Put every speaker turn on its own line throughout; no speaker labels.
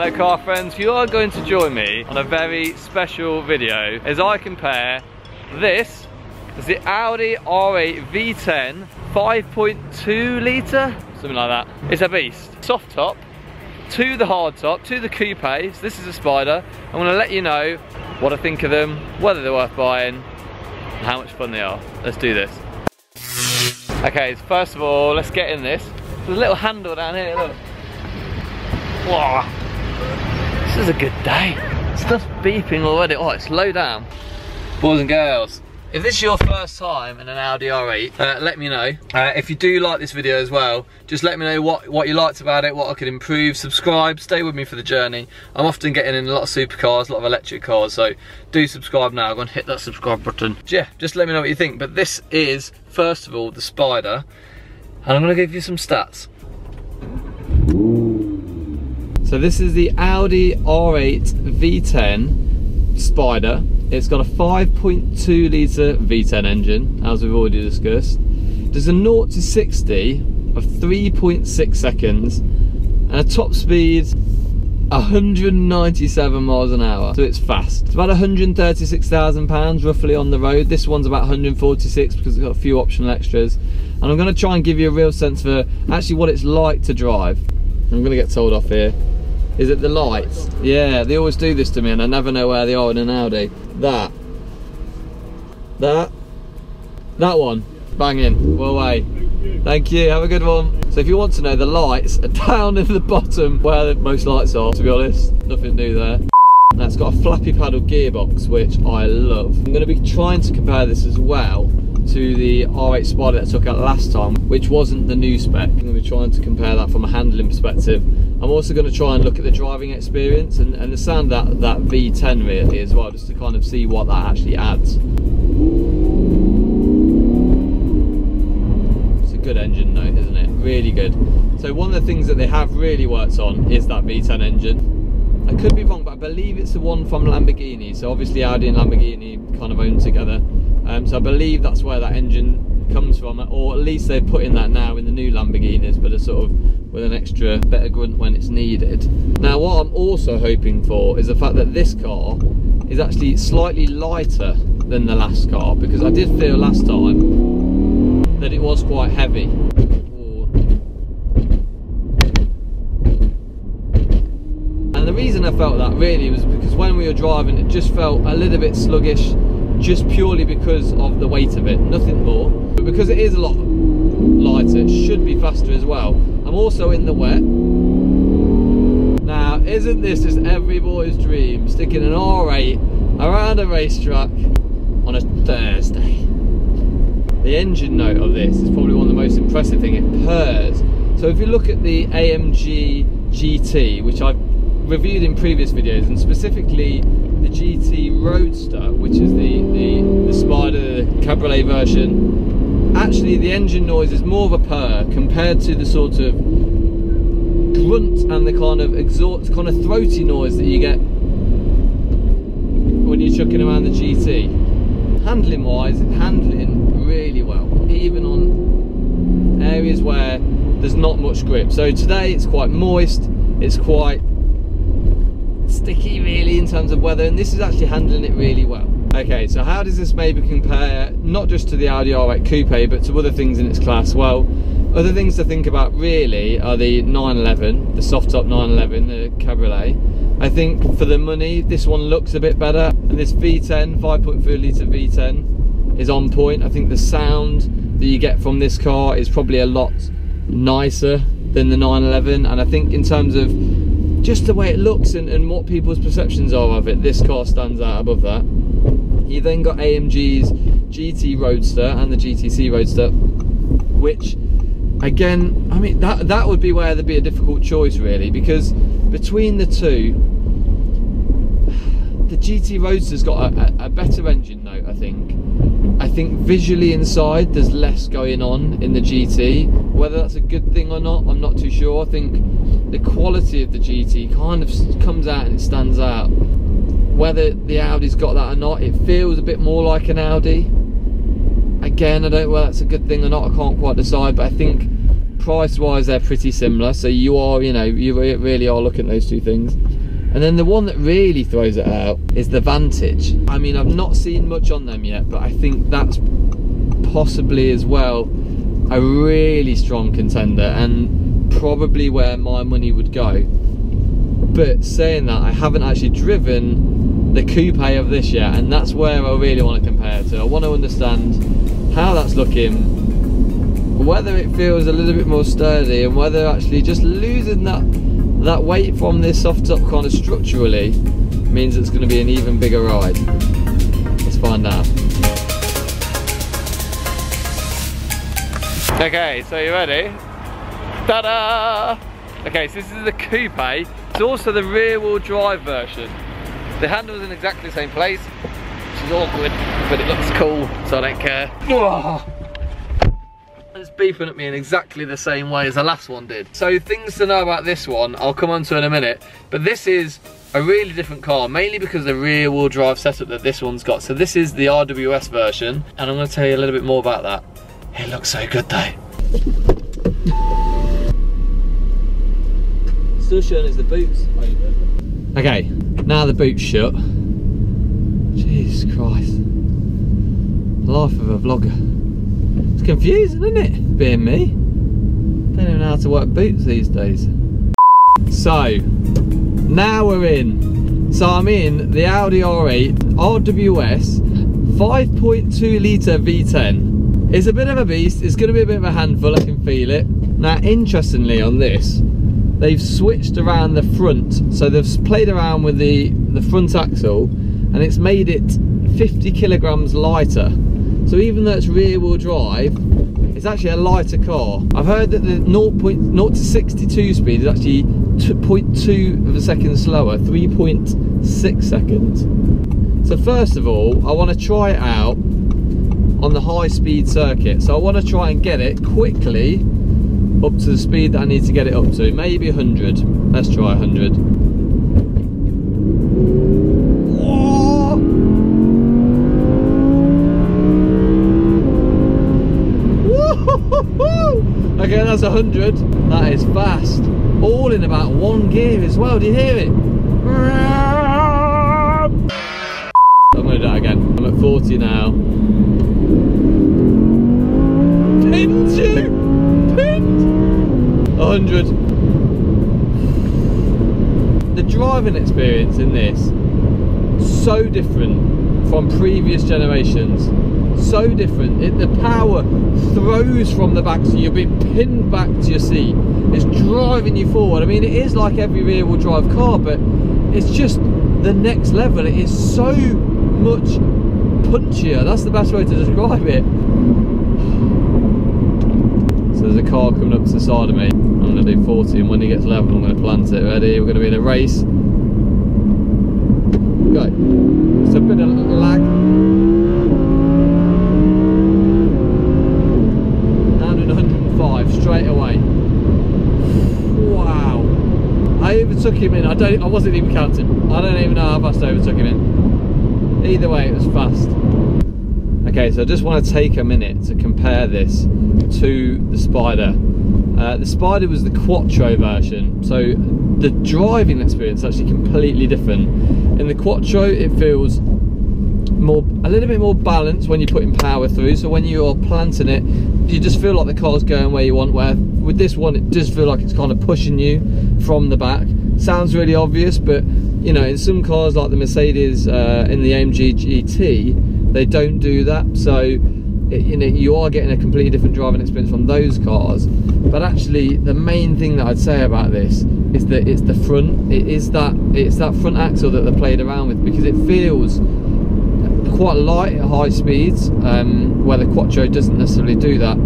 Hello car friends, you are going to join me on a very special video as I compare this is the Audi R8 V10 5.2 litre, something like that. It's a beast. Soft top to the hard top, to the coupe. So this is a Spyder. I'm going to let you know what I think of them, whether they're worth buying, and how much fun they are. Let's do this. Okay, so first of all, let's get in this. There's a little handle down here, look. Wow, this is a good day. Stuff's beeping already. Oh, it's low down. Boys and girls, if this is your first time in an Audi R8, let me know. If you do like this video as well, just let me know what you liked about it, what I could improve. Subscribe, stay with me for the journey. I'm often getting in a lot of supercars, a lot of electric cars, so do subscribe now. Go and hit that subscribe button. Yeah, just let me know what you think. But this is, first of all, the Spyder, and I'm going to give you some stats. So this is the Audi R8 V10 Spyder. It's got a 5.2 litre V10 engine, as we've already discussed. There's a 0 to 60 of 3.6 seconds and a top speed 197 miles an hour, so it's fast. It's about £136,000 roughly on the road. This one's about 146 because it's got a few optional extras. And I'm going to try and give you a real sense for actually what it's like to drive. I'm going to get told off here. Is it the lights? Yeah, they always do this to me and I never know where they are in an Audi. That one, banging, well away. Thank you, have a good one. So if you want to know, the lights are down in the bottom where most lights are, to be honest. Nothing new there. Now it's got a flappy paddle gearbox, which I love. I'm going to be trying to compare this as well to the R8 Spyder that I took out last time, which wasn't the new spec. I'm going to be trying to compare that from a handling perspective. I'm also going to try and look at the driving experience and the sound that V10 really as well, just to kind of see what that actually adds. It's a good engine note, isn't it? Really good. So one of the things that they have really worked on is that V10 engine. I could be wrong, but I believe it's the one from Lamborghini. So obviously Audi and Lamborghini kind of own together. So I believe that's where that engine comes from, or at least they're putting that now in the new Lamborghinis, but a sort of with an extra better grunt when it's needed. Now what I'm also hoping for is the fact that this car is actually slightly lighter than the last car, because I did feel last time that it was quite heavy. And the reason I felt that really was because when we were driving it just felt a little bit sluggish, just purely because of the weight of it, nothing more. But because it is a lot lighter, it should be faster as well. I'm also in the wet. Now, isn't this just every boy's dream, sticking an R8 around a racetrack on a Thursday? The engine note of this is probably one of the most impressive things. It purrs. So if you look at the Amg Gt, which I've reviewed in previous videos, and specifically the Gt Roadster, which is the Spyder, the cabriolet version, actually the engine noise is more of a purr compared to the sort of grunt and the kind of exhaust, kind of throaty noise that you get when you're chucking around the GT. Handling wise, it's handling really well, even on areas where there's not much grip. So today it's quite moist, it's quite sticky really in terms of weather, and this is actually handling it really well. Okay, so how does this maybe compare not just to the Audi R8 Coupe but to other things in its class? Well, other things to think about really are the 911, the soft top 911, the cabriolet. I think for the money this one looks a bit better, and this V10 5.4 litre V10 is on point. I think the sound that you get from this car is probably a lot nicer than the 911, and I think in terms of just the way it looks and what people's perceptions are of it, this car stands out above that. You then got AMG's GT Roadster and the GTC Roadster, which again, I mean that would be where there'd be a difficult choice really, because between the two, the GT Roadster's got a better engine note, I think. I think visually inside there's less going on in the GT. Whether that's a good thing or not, I'm not too sure. I think the quality of the GT kind of comes out and it stands out. Whether the Audi's got that or not, it feels a bit more like an Audi. Again, I don't know whether that's a good thing or not, I can't quite decide, but I think price wise they're pretty similar, so you are, you know, you really are looking at those two things. And then the one that really throws it out is the Vantage. I mean, I've not seen much on them yet, but I think that's possibly as well a really strong contender and probably where my money would go. But saying that, I haven't actually driven the coupe of this yet, and that's where I really want to compare to. I want to understand how that's looking, whether it feels a little bit more sturdy, and whether actually just losing that weight from this soft top kind of structurally means it's going to be an even bigger ride. Let's find out. Okay, so you ready? Ta-da! Okay, so this is the coupe. It's also the rear wheel drive version. The handle's in exactly the same place, which is awkward, but it looks cool, so I don't care. It's beeping at me in exactly the same way as the last one did. So things to know about this one, I'll come on to in a minute, but this is a really different car, mainly because of the rear wheel drive setup that this one's got. So this is the RWS version, and I'm going to tell you a little bit more about that. It looks so good though. Still showing us the boots open. Okay, now the boot's shut. Jesus Christ. Life of a vlogger. It's confusing, isn't it? Being me. Don't even know how to work boots these days. So, now we're in. So I'm in the Audi R8 RWS 5.2 litre V10. It's a bit of a beast. It's going to be a bit of a handful, I can feel it. Now, interestingly on this, they've switched around the front. So they've played around with the front axle, and it's made it 50 kilograms lighter. So even though it's rear wheel drive, it's actually a lighter car. I've heard that the 0 to 62 speed is actually 0.2 of a second slower, 3.6 seconds. So first of all, I want to try it out on the high speed circuit. So I want to try and get it quickly up to the speed that I need to get it up to. Maybe 100. Let's try 100. Okay, that's 100. That is fast. All in about one gear as well. Do you hear it? I'm going to do that again. I'm at 40 now. Pinned you! Pinned! 100. The driving experience in this, so different from previous generations. So different. The power throws from the back, so you're being pinned back to your seat. It's driving you forward. I mean, it is like every rear wheel drive car, but it's just the next level. It is so much punchier. That's the best way to describe it. So there's a car coming up to the side of me. I'm going to do 40, and when he gets level, I'm going to plant it. Ready? We're going to be in a race. Go. It's a bit of lag. 105 straight away. Wow. I overtook him in. I wasn't even counting. I don't even know how fast I overtook him in. Either way, it was fast. Okay, so I just want to take a minute to compare this to the Spyder. The Spyder was the Quattro version, so the driving experience is actually completely different. In the Quattro, it feels a little bit more balanced when you're putting power through, so when you're planting it, you just feel like the car's going where you want, where with this one it does feel like it's kind of pushing you from the back. Sounds really obvious, but you know, in some cars like the Mercedes in the Amg GT, they don't do that, so you know, you are getting a completely different driving experience from those cars. But actually the main thing that I'd say about this is that it's the front. It's that front axle that they played around with, because it feels quite light at high speeds, where the Quattro doesn't necessarily do that,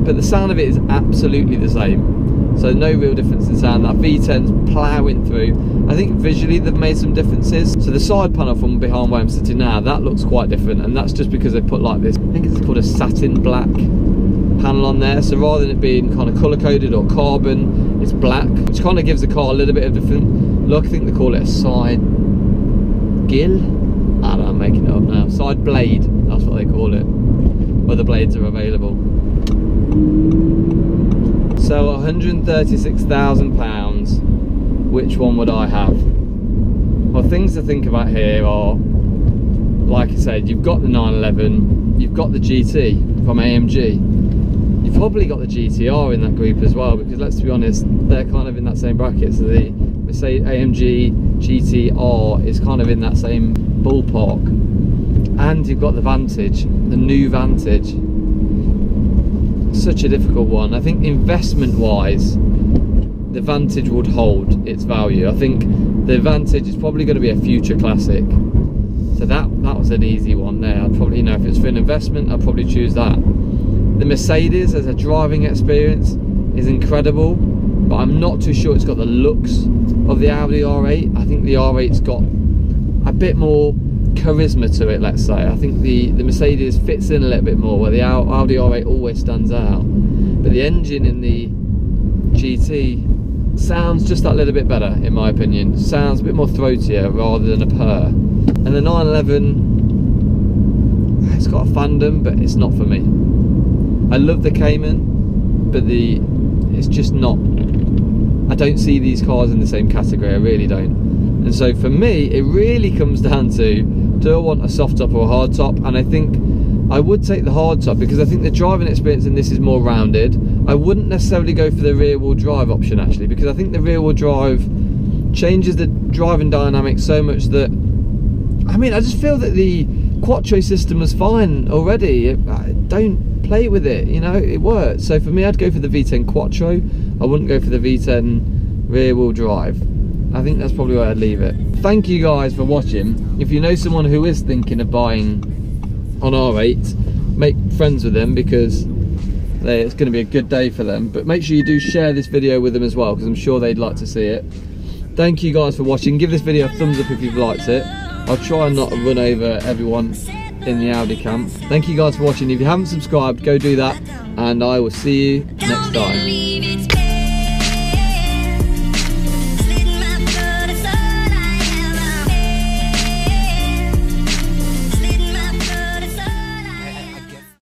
but the sound of it is absolutely the same. So no real difference in sound. That V10's ploughing through. I think visually they've made some differences. So the side panel from behind where I'm sitting now, that looks quite different, and that's just because they put like this, I think it's called a satin black panel on there. So rather than it being kind of colour coded or carbon, it's black, which kind of gives the car a little bit of different look. I think they call it a side gill. I don't know, I'm making it up now. Side blade, that's what they call it. Other blades are available. So £136,000, which one would I have? Well, things to think about here are, like I said, you've got the 911, you've got the GT from AMG, you've probably got the GTR in that group as well, because let's be honest, they're kind of in that same bracket. So the Mercedes AMG GTR is kind of in that same ballpark. And you've got the Vantage, the new Vantage. Such a difficult one. I think investment wise, the Vantage would hold its value. I think the Vantage is probably going to be a future classic. So that was an easy one there. I'd probably, you know, if it's for an investment, I'd probably choose that. The Mercedes as a driving experience is incredible, but I'm not too sure it's got the looks of the Audi R8. I think the R8's got a bit more charisma to it, let's say. I think the Mercedes fits in a little bit more, where the Audi R8 always stands out. But the engine in the GT sounds just that little bit better, in my opinion. Sounds a bit more throatier rather than a purr. And the 911, it's got a fandom, but it's not for me. I love the Cayman, but it's just not. I don't see these cars in the same category, I really don't. And so for me, it really comes down to, do I want a soft top or a hard top? And I think I would take the hard top, because I think the driving experience in this is more rounded. I wouldn't necessarily go for the rear wheel drive option, actually, because I think the rear wheel drive changes the driving dynamics so much that, I mean, I just feel that the Quattro system was fine already. Don't play with it, you know, it works. So for me, I'd go for the V10 Quattro. I wouldn't go for the V10 rear wheel drive. I think that's probably where I'd leave it. Thank you guys for watching. If you know someone who is thinking of buying on R8, make friends with them, because it's going to be a good day for them. But make sure you do share this video with them as well, because I'm sure they'd like to see it. Thank you guys for watching. Give this video a thumbs up if you've liked it. I'll try not to run over everyone in the Audi camp. Thank you guys for watching. If you haven't subscribed, go do that, and I will see you next time.